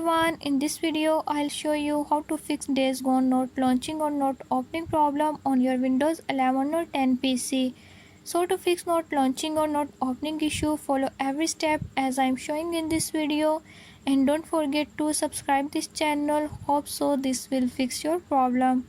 everyone, in this video I'll show you how to fix Days Gone not launching or not opening problem on your Windows 11 or 10 PC. So to fix not launching or not opening issue, follow every step as I'm showing in this video, and don't forget to subscribe this channel. Hope so this will fix your problem.